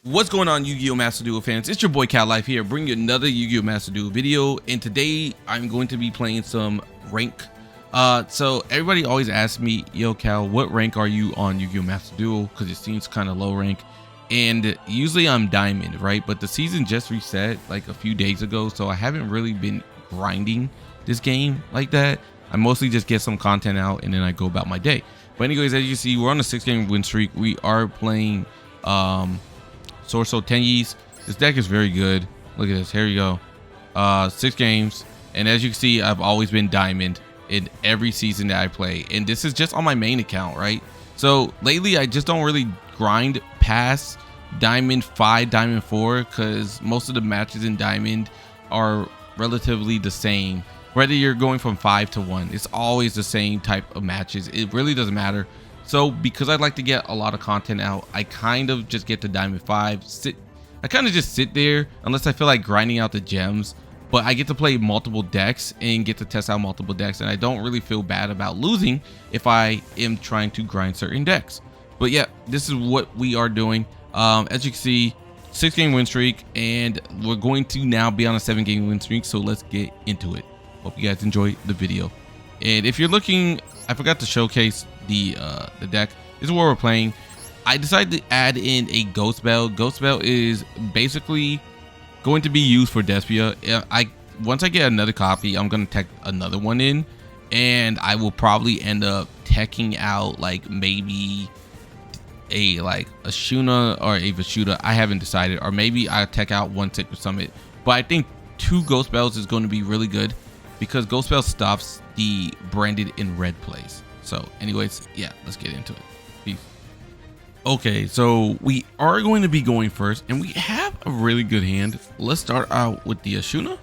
What's going on, Yu-Gi-Oh! Master Duel fans? It's your boy Cal Life here, bringing you another Yu-Gi-Oh! Master Duel video, and today I'm going to be playing some rank. So everybody always asks me, yo Cal, what rank are you on Yu-Gi-Oh! Master Duel? Because it seems kind of low rank, and usually I'm diamond, right? But the season just reset like a few days ago, so I haven't really been grinding this game like that. I mostly just get some content out and then I go about my day. But anyways, as you see, we're on a 6-game win streak. We are playing Swordsoul Tenyi's. This deck is very good. Look at this. Here you go. 6 games, and as you can see, I've always been diamond in every season that I play, and this is just on my main account, right? So lately I just don't really grind past diamond 5, diamond 4, because most of the matches in diamond are relatively the same. Whether you're going from 5 to 1, it's always the same type of matches. It really doesn't matter. So because I like to get a lot of content out, I kind of just get to diamond 5. I kind of just sit there unless I feel like grinding out the gems. But I get to play multiple decks and get to test out multiple decks, and I don't really feel bad about losing if I am trying to grind certain decks. But yeah, this is what we are doing. As you can see, 6-game win streak, and we're going to now be on a 7-game win streak. So let's get into it. Hope you guys enjoy the video. And if you're looking, I forgot to showcase the deck. This is what we're playing. I decided to add in a Ghost Bell. Ghost Bell is basically going to be used for Despia. Once I get another copy, I'm gonna tech another one in, and I will probably end up teching out like maybe a Ashuna or a Vishuda. I haven't decided, or maybe I'll tech out one Sacred Summit. But I think 2 Ghost Bells is going to be really good, because Ghost Bell stops the branded in red plays. So anyways, yeah, let's get into it. Peace. Okay, so we are going to be going first, and we have a really good hand. Let's start out with the Ashuna.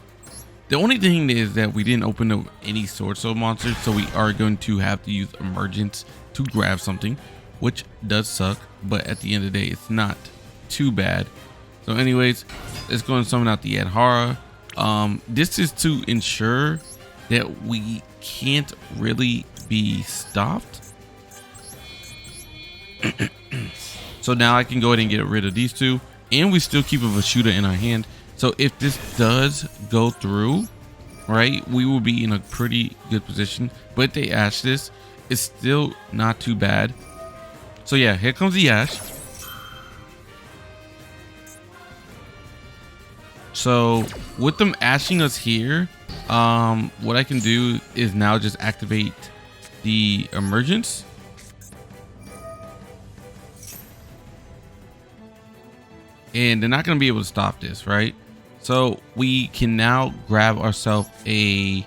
The only thing is that we didn't open up any Swordsoul monsters, so we are going to have to use Emergence to grab something, which does suck, but at the end of the day, it's not too bad. So anyways, let's go and summon out the Adhara. This is to ensure that we can't really be stopped. So now I can go ahead and get rid of these 2, and we still keep a Vishuda in our hand. So if this does go through, right, we will be in a pretty good position. But if they Ash this, it's still not too bad. So yeah, here comes the Ash. So with them ashing us here, what I can do is now just activate the Emergence. And they're not going to be able to stop this, right? So we can now grab ourselves a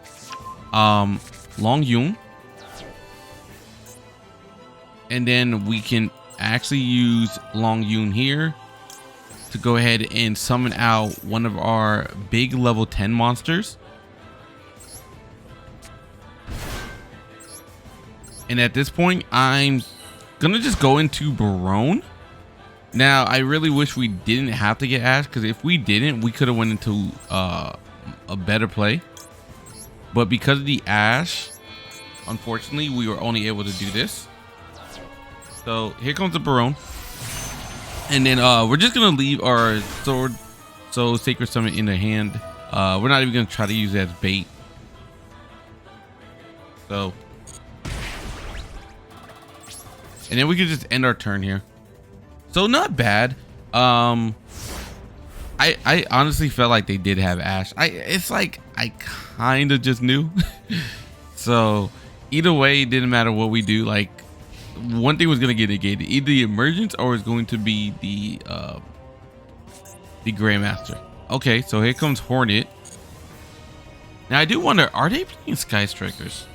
Longnyuan, and then we can actually use Longnyuan here to go ahead and summon out one of our big level 10 monsters. And at this point, I'm gonna just go into Baronne. Now, I really wish we didn't have to get Ash, because if we didn't, we could have went into a better play. But because of the Ash, unfortunately, we were only able to do this. So here comes the Baronne. And then we're just gonna leave our Swordsoul Sacred Summit in the hand. We're not even gonna try to use it as bait. So, and then we can just end our turn here. So not bad. I honestly felt like they did have Ash. It's like I kind of just knew. So either way, it didn't matter what we do. Like, one thing was gonna get negated, either the Emergence or it's going to be the Grandmaster. Okay, so here comes Hornet. Now I do wonder, are they playing Sky Strikers?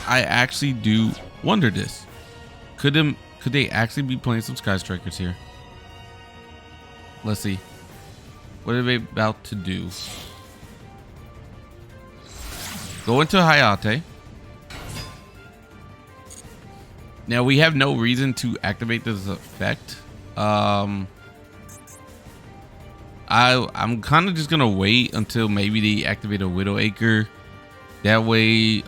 I actually do wonder this. Could they actually be playing some Sky Strikers here? Let's see. What are they about to do? Go into Hayate. Now we have no reason to activate this effect. I'm kind of just gonna wait until maybe they activate a Widowacre. That way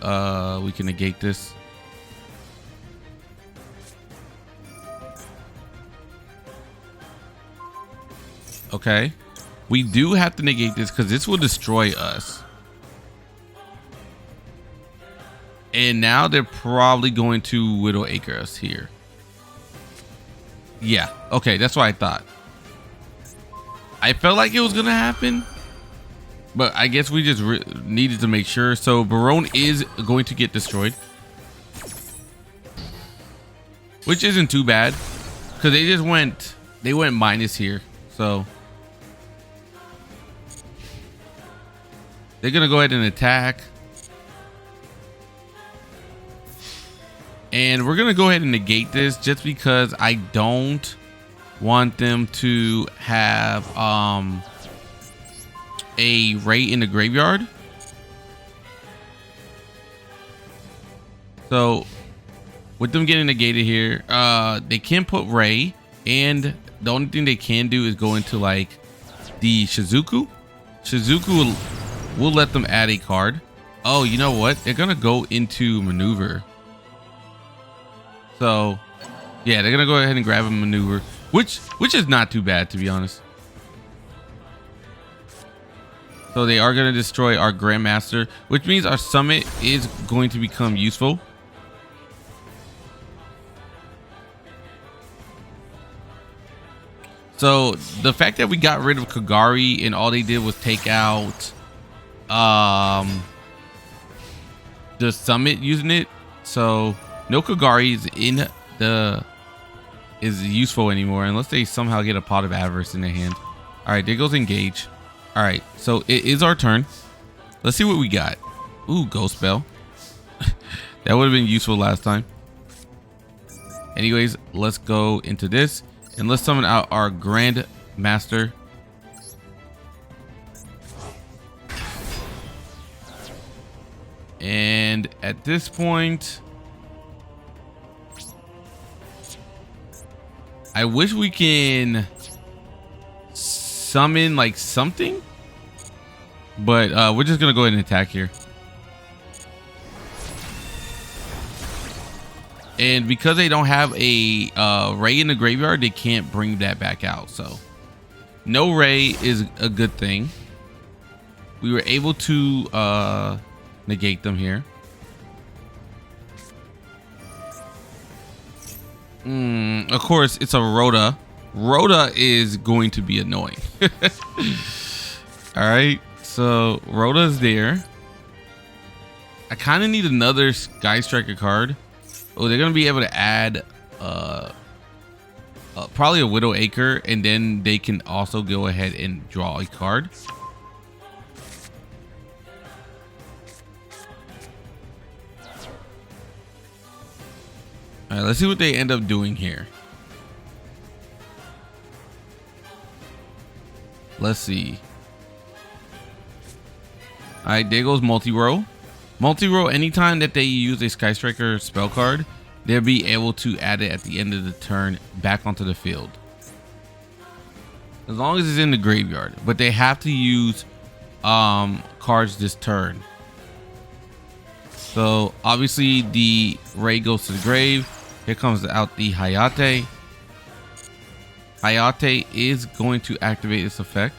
we can negate this. Okay. We do have to negate this because this will destroy us. And now they're probably going to Widowacre us here. Yeah. Okay. That's what I thought. I felt like it was going to happen. But I guess we just needed to make sure. So Baronne is going to get destroyed. Which isn't too bad. Because they just went minus here. So they're going to go ahead and attack. And we're going to go ahead and negate this just because I don't want them to have a Ray in the graveyard. So with them getting negated here, they can put Ray, and the only thing they can do is go into like the Shizuku. Shizuku will let them add a card. Oh, you know what? They're going to go into maneuver. So, yeah, they're going to go ahead and grab a maneuver, which is not too bad, to be honest. So they are going to destroy our Grandmaster, which means our summit is going to become useful. So the fact that we got rid of Kagari and all they did was take out the summit using it. So no Kagari is useful anymore unless they somehow get a Pot of Avarice in their hand. All right, there goes Engage. All right, so it is our turn. Let's see what we got. Ooh, Ghost Spell. That would have been useful last time. Anyways, let's go into this and let's summon out our Grandmaster. And at this point, I wish we can summon like something, but we're just gonna go ahead and attack here. And because they don't have a Ray in the graveyard, they can't bring that back out. So no Ray is a good thing. We were able to negate them here. Of course, it's a Rhoda. Rhoda is going to be annoying. All right, so Rhoda's there. I kind of need another Sky Striker card. Oh, they're gonna be able to add probably a Widowacre, and then they can also go ahead and draw a card. All right, let's see what they end up doing here. Let's see. All right, there goes multi-row. Multi-row, anytime that they use a Sky Striker spell card, they'll be able to add it at the end of the turn back onto the field. As long as it's in the graveyard. But they have to use cards this turn. So obviously the Ray goes to the grave. Here comes out the Hayate. Hayate is going to activate this effect.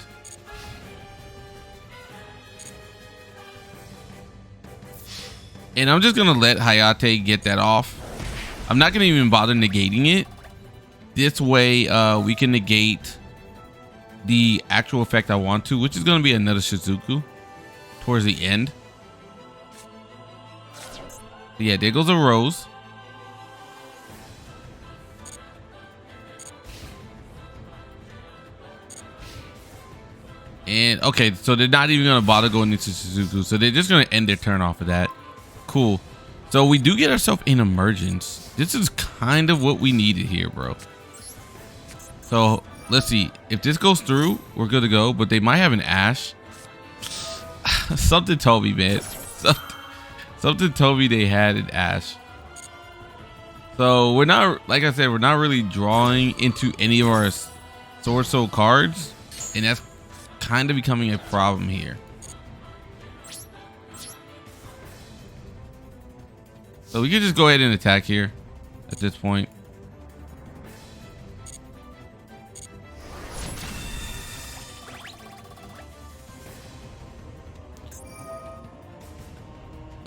And I'm just going to let Hayate get that off. I'm not going to even bother negating it. This way we can negate the actual effect I want to, which is going to be another Shizuku towards the end. So yeah, there goes a Rose. And okay, so they're not even going to bother going into Shizuku. So they're just going to end their turn off of that. Cool. So we do get ourselves in Emergence. This is kind of what we needed here, bro. So let's see. If this goes through, we're good to go. But they might have an Ash. Something told me, man. Something told me they had an Ash. So we're not, like I said, we're not really drawing into any of our Swordsoul cards. And that's kind of becoming a problem here. So we can just go ahead and attack here at this point.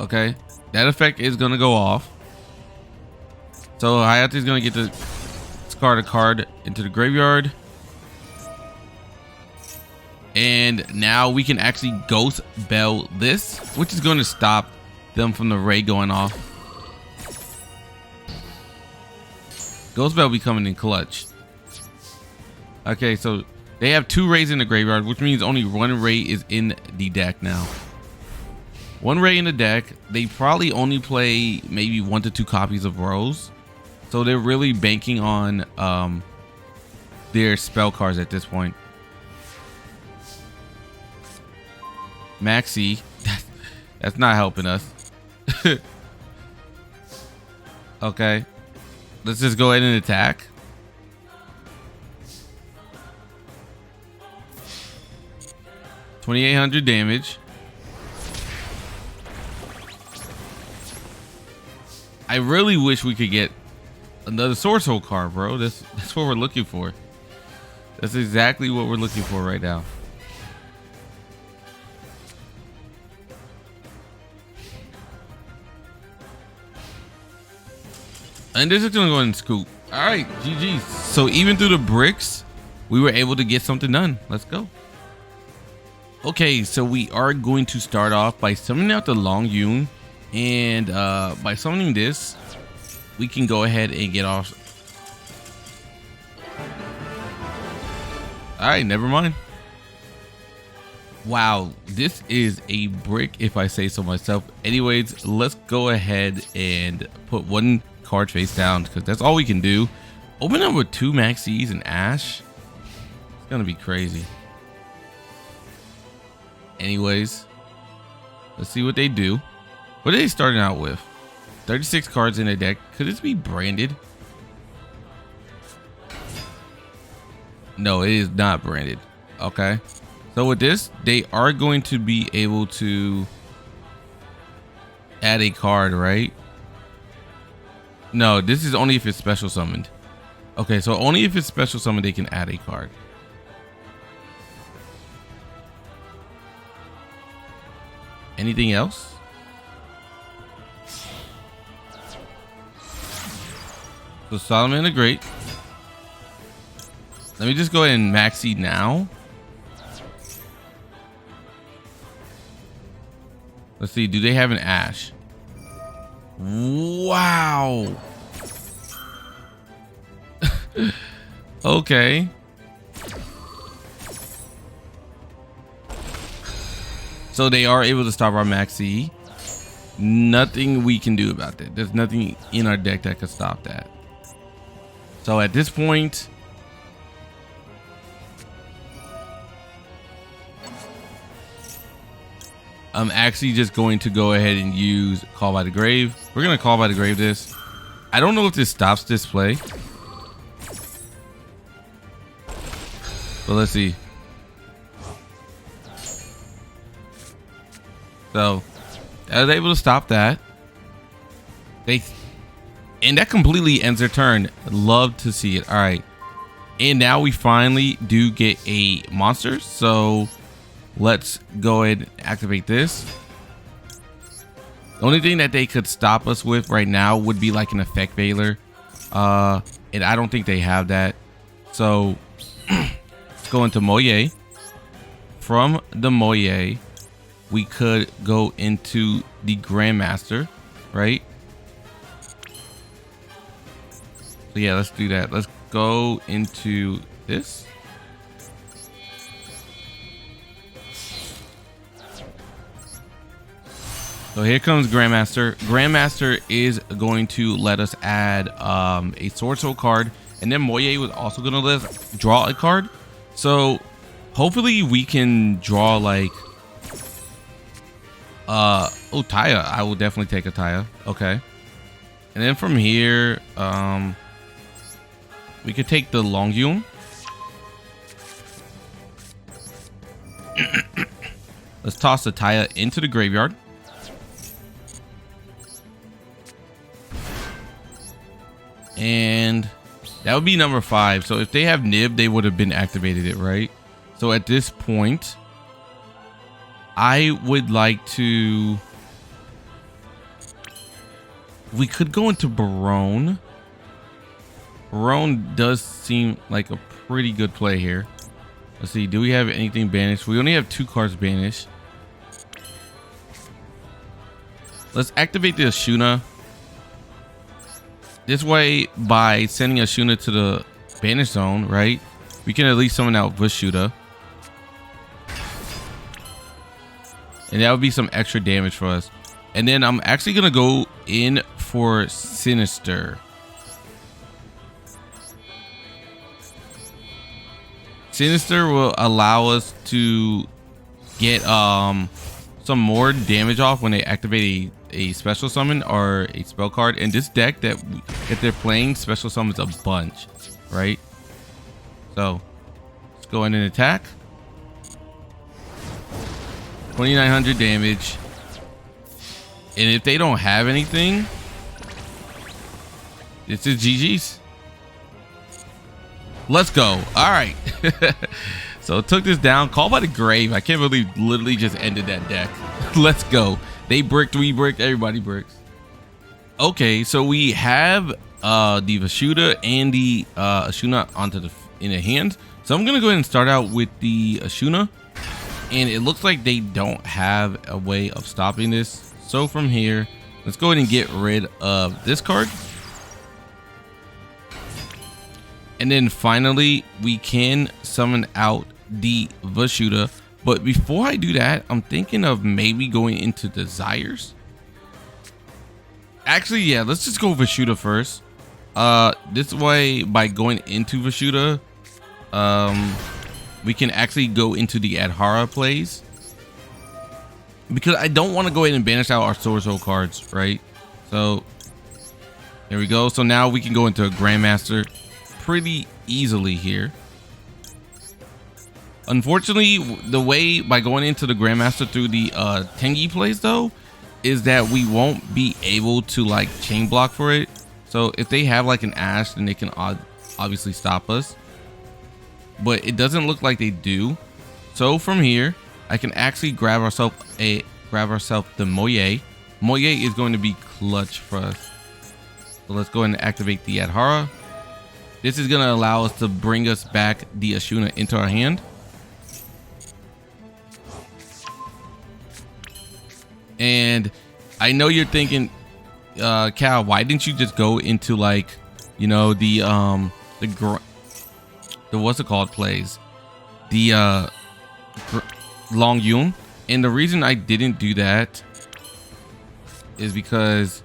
Okay, that effect is gonna go off. So Hayate is gonna get to discard a card into the graveyard. And now we can actually Ghost Bell this, which is going to stop them from the ray going off. Ghost Bell becoming in clutch. Okay, so they have 2 rays in the graveyard, which means only 1 ray is in the deck now. 1 ray in the deck. They probably only play maybe 1 to 2 copies of Rose. So they're really banking on their spell cards at this point. Maxx C, that's not helping us. Okay, let's just go ahead and attack. $2,800 damage. I really wish we could get another Swordsoul card, bro. That's what we're looking for. That's exactly what we're looking for right now. And this is gonna go ahead and scoop. All right, GG. So even through the bricks, we were able to get something done. Let's go. Okay, so we are going to start off by summoning out the Longnyuan, and by summoning this, we can go ahead and get off. All right, never mind. Wow, this is a brick if I say so myself. Anyways, let's go ahead and put 1 card face down because that's all we can do. Open up with 2 Maxx C's and Ash. It's gonna be crazy. Anyways, let's see what they do. What are they starting out with? 36 cards in their deck. Could this be branded? No, it is not branded. Okay, so with this, they are going to be able to add a card, right? No, this is only if it's special summoned. Okay, so only if it's special summoned they can add a card. Anything else? So Solomon the Great. Let me just go ahead and Maxx C now. Let's see, do they have an Ash? Wow. Okay. So they are able to stop our Maxx C. Nothing we can do about that. There's nothing in our deck that could stop that. So at this point, I'm actually just going to go ahead and use Call by the Grave. We're going to Call by the Grave this. I don't know if this stops this play. But let's see. So I was able to stop that. And that completely ends their turn. Love to see it. All right. And now we finally do get a monster. So let's go ahead and activate this. The only thing that they could stop us with right now would be like an effect veiler. And I don't think they have that. So let's go into Mo Ye. From the Mo Ye, we could go into the Grandmaster, right? So yeah, let's do that. Let's go into this. So here comes Grandmaster. Grandmaster is going to let us add a Swordsoul card, and then Mo Ye was also going to let us draw a card. So hopefully we can draw like oh, Taia. I will definitely take a Taia. Okay. And then from here, we could take the Longnyuan. Let's toss the Taia into the graveyard. And that would be number 5. So if they have Nib, they would have been activated it, right? So at this point, I would like to We could go into Baronne. Baronne does seem like a pretty good play here. Let's see. Do we have anything banished? We only have 2 cards banished. Let's activate the Ashuna. This way, by sending Ashuna to the banish zone, right, we can at least summon out Vishuda. And that would be some extra damage for us. And then I'm actually going to go in for Sinister. Sinister will allow us to get some more damage off when they activate a special summon or a spell card. In this deck that they're playing, special summons a bunch, right? So let's go in and attack. 2900 damage. And if they don't have anything, this is GG's. Let's go. All right. So took this down. Called by the Grave. I can't believe literally just ended that deck. Let's go. They bricked, we bricked, everybody bricks. Okay, so we have the Vishuda and the Ashuna in the hand. So I'm gonna go ahead and start out with the Ashuna. And it looks like they don't have a way of stopping this. So from here, let's go ahead and get rid of this card. And then finally, we can summon out the Vishuda. But before I do that, I'm thinking of maybe going into Desires. Actually, yeah, let's just go Vishuda first. This way, by going into Vishuda, we can actually go into the Adhara plays. Because I don't want to go ahead and banish out our Swordsoul cards, right? So there we go. So now we can go into a Grandmaster pretty easily here. Unfortunately, the way by going into the Grandmaster through the Tenyi plays though, is that we won't be able to like chain block for it. So if they have like an Ash, then they can obviously stop us. But it doesn't look like they do. So from here, I can actually grab ourselves the Mo Ye. Mo Ye is going to be clutch for us. So let's go ahead and activate the Adhara. This is going to allow us to bring us back the Ashuna into our hand. And I know you're thinking, Cal, why didn't you just go into like, you know, the what's it called plays? The Longnyuan. And the reason I didn't do that is because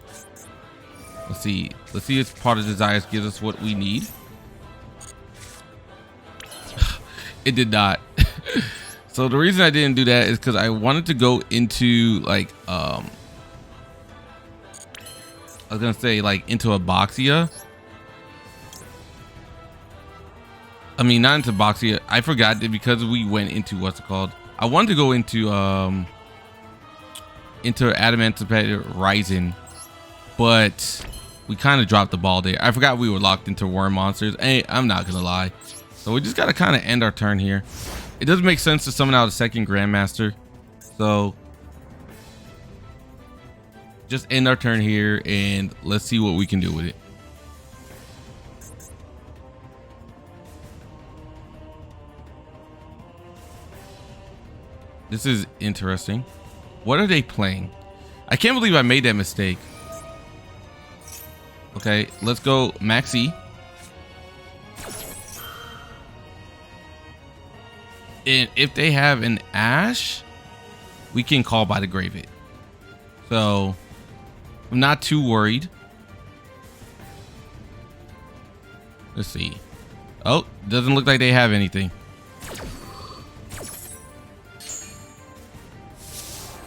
let's see if part of Desires gives us what we need. It did not. So the reason I didn't do that is because I wanted to go into like I was gonna say like into a Baxia. I mean, not into Baxia. I forgot that because we went into what's it called. I wanted to go into Adamancipator Rising, but we kind of dropped the ball there. I forgot we were locked into worm monsters. Hey, I'm not gonna lie. So we just gotta kind of end our turn here. It doesn't make sense to summon out a second Grandmaster. So just end our turn here and let's see what we can do with it. This is interesting. What are they playing? I can't believe I made that mistake. Okay, let's go Maxx C. And if they have an Ash, we can call by the Grave it. So I'm not too worried. Let's see. Oh, doesn't look like they have anything.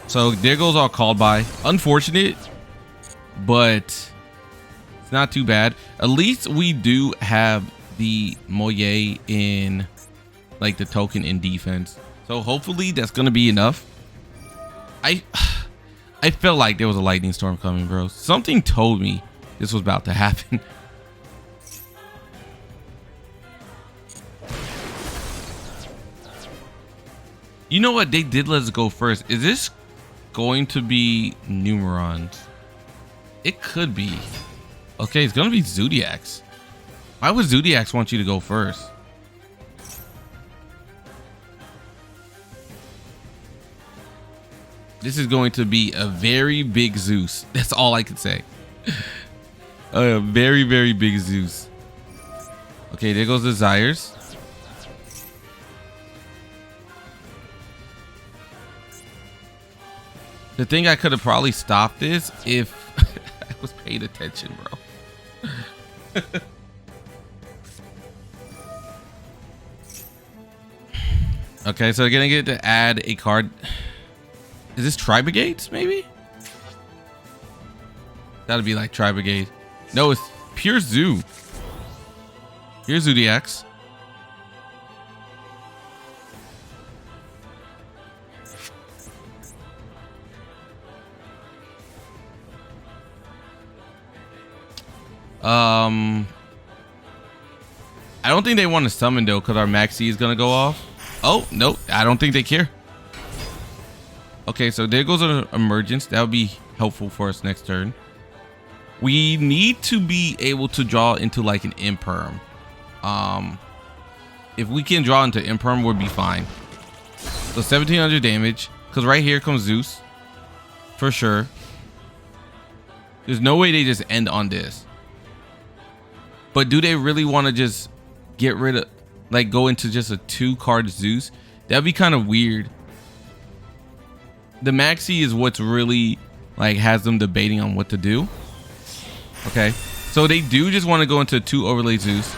So there goes our called by. Unfortunate, but it's not too bad. At least we do have the Mo Ye in like the token in defense. So hopefully that's gonna be enough. I felt like there was a lightning storm coming, bro. Something told me this was about to happen. You know what? They did let us go first. Is this going to be Numerons? It could be. Okay, it's gonna be Zodiacs. Why would Zodiacs want you to go first? This is going to be a very big Zeus. That's all I can say. A very, very big Zeus. Okay, there goes Desires. The thing I could have probably stopped this if I was paying attention, bro. Okay, so gonna get to add a card. Is this Tri-Brigades, maybe? That'd be like Tri-Brigade. No, it's pure Zoo. Here's Zodiacs. I don't think they want to summon though, because our Maxx C is gonna go off. Oh, nope, I don't think they care. Okay, so there goes an Emergence. That would be helpful for us next turn. We need to be able to draw into like an Imperm. If we can draw into Imperm, we'll be fine. So 1700 damage, because right here comes Zeus. For sure. There's no way they just end on this. But do they really want to just get rid of, like, go into just a 2-card Zeus? That'd be kind of weird. The Maxx C is what's really, like, has them debating on what to do. Okay. So they do just want to go into 2 overlay Zeus.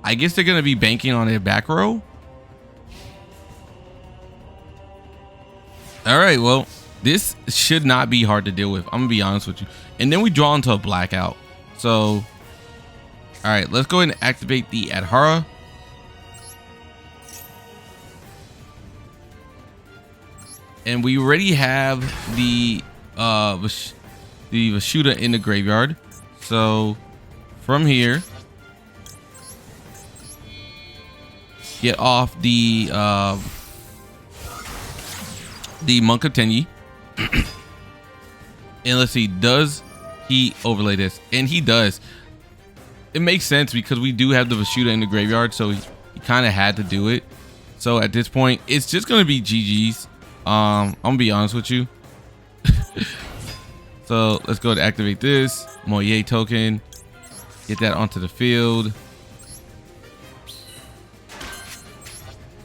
I guess they're going to be banking on their back row. All right. Well, this should not be hard to deal with. I'm going to be honest with you. And then we draw into a Blackout. So... all right, let's go ahead and activate the Adhara. And we already have the Vishuda in the graveyard. So from here, get off the Monk of Tenyi. And let's see, does he overlay this? And he does. It makes sense because we do have the Vishuda in the graveyard, so he kind of had to do it. So at this point, it's just gonna be GG's. I'm gonna be honest with you. So let's go to activate this Mo Ye token, get that onto the field,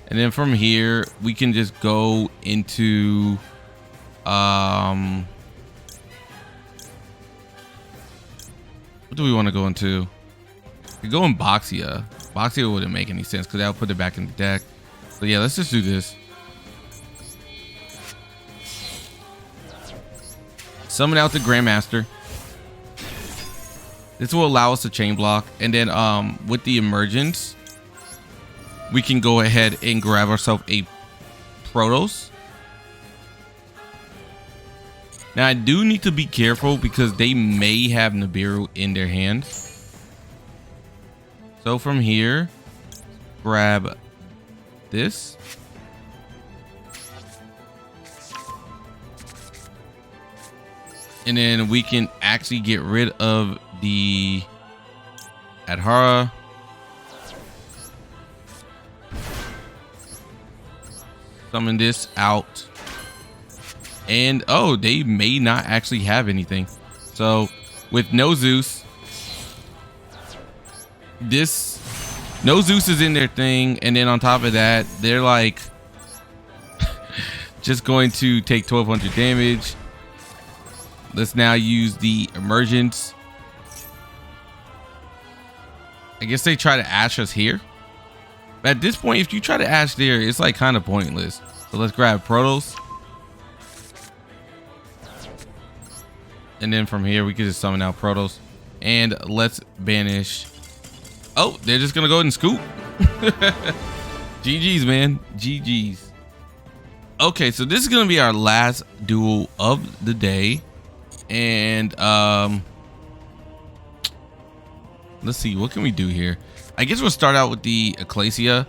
and then from here we can just go into what do we want to go into? We go in Baxia. Baxia wouldn't make any sense because that would put it back in the deck. So yeah, let's just do this. Summon out the Grandmaster. This will allow us to chain block. And then with the Emergence, we can go ahead and grab ourselves a Protos. Now I do need to be careful because they may have Nibiru in their hand. So from here, grab this. And then we can actually get rid of the Adhara. Summon this out. And oh, they may not actually have anything. So with no Zeus, no Zeus is in their thing, and then on top of that, they're like just going to take 1200 damage. Let's now use the Emergence. I guess they try to Ash us here. At this point, if you try to Ash there, it's like kind of pointless. So let's grab Protos. And then from here, we can just summon out Protos. And let's banish. Oh, they're just going to go ahead and scoop. GG's, man. GG's. Okay, so this is going to be our last duel of the day. And let's see, what can we do here? I guess we'll start out with the Ecclesia.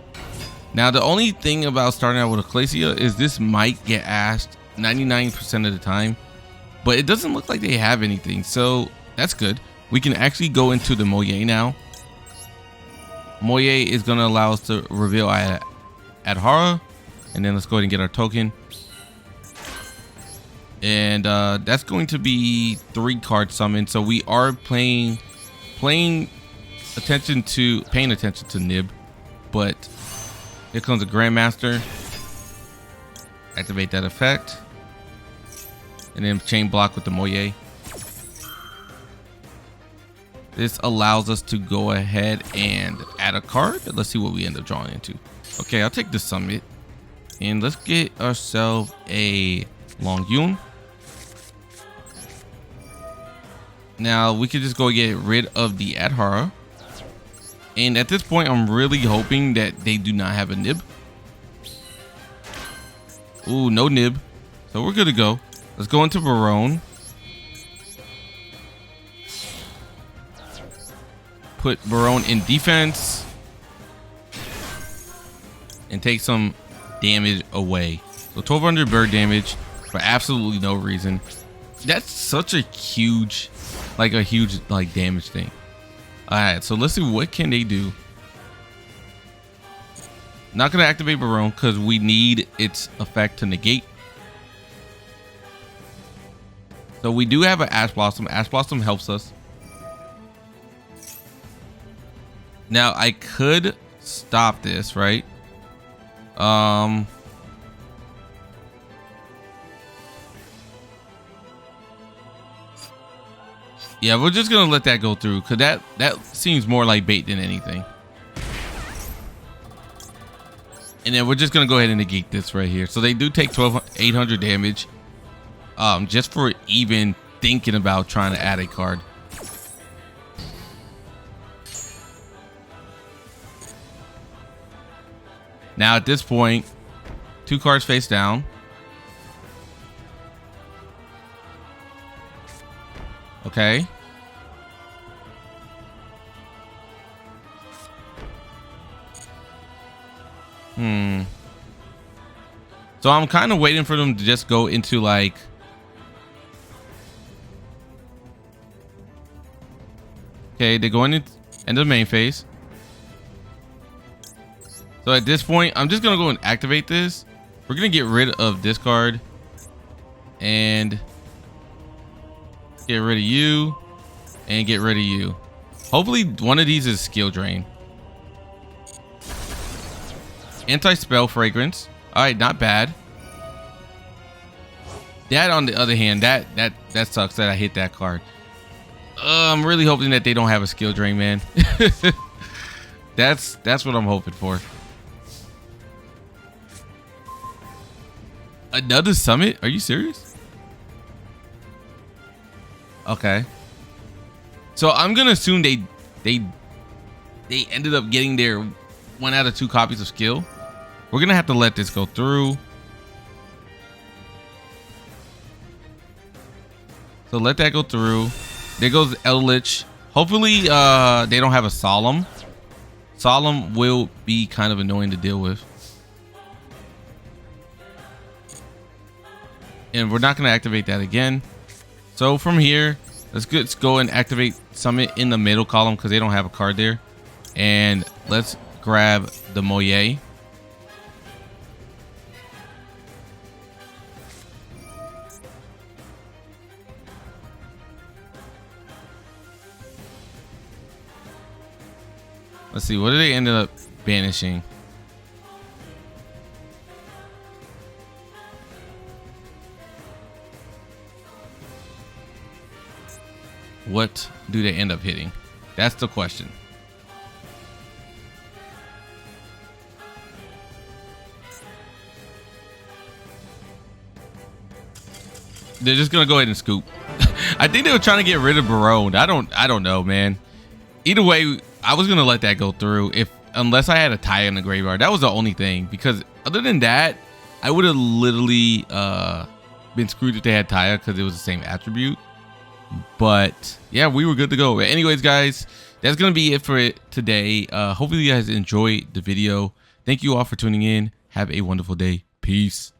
Now, the only thing about starting out with Ecclesia is this might get asked 99% of the time. but it doesn't look like they have anything, so that's good. We can actually go into the Mo Ye now. Mo Ye is going to allow us to reveal Adhara, and then let's go ahead and get our token. And that's going to be 3 card summon, so we are paying attention to Nib. But here comes a Grandmaster. Activate that effect, and then chain block with the Mo Ye. This allows us to go ahead and add a card. Let's see what we end up drawing into. Okay, I'll take the summit, and let's get ourselves a Longnyuan. Now we can just go get rid of the Adhara, and at this point I'm really hoping that they do not have a Nib. Ooh, no Nib, so we're good to go. Let's go into Baronne. Put Baronne in defense and take some damage away. So 1200 bird damage for absolutely no reason. That's such a huge damage thing. All right, so let's see what can they do. Not gonna activate Baronne because we need its effect to negate. So we do have an Ash Blossom. Ash Blossom helps us. Now I could stop this, right? Yeah, we're just gonna let that go through because that seems more like bait than anything. And then we're just gonna go ahead and negate this right here. So they do take 800 damage, just for even thinking about trying to add a card. Now at this point, 2 cards face down. Okay. So I'm kind of waiting for them to just go into like... Okay, they're going into the main phase. So at this point, I'm just going to go and activate this. We're going to get rid of this card. And get rid of you. And get rid of you. Hopefully one of these is skill drain. Anti-spell fragrance. Alright, not bad. That on the other hand, that sucks that I hit that card. I'm really hoping that they don't have a skill drain, man. That's what I'm hoping for. Another summit? Are you serious? Okay. So I'm gonna assume they ended up getting their 1 out of 2 copies of skill. We're gonna have to let this go through. So let that go through. There goes Eldritch. Hopefully they don't have a Solemn. Solemn will be kind of annoying to deal with. And we're not going to activate that again. So from here, let's go and activate Summit in the middle column because they don't have a card there. And let's grab the Mo Ye. Let's see, what did they end up banishing? What do they end up hitting? That's the question. They're just gonna go ahead and scoop. I think they were trying to get rid of Baronne. I don't know, man. Either way, I was gonna let that go through unless I had a Taia in the graveyard. That was the only thing, because other than that, I would have literally been screwed if they had Taia because it was the same attribute. But yeah, we were good to go. But anyways, guys, that's gonna be it for it today. Hopefully you guys enjoyed the video. Thank you all for tuning in. Have a wonderful day. Peace.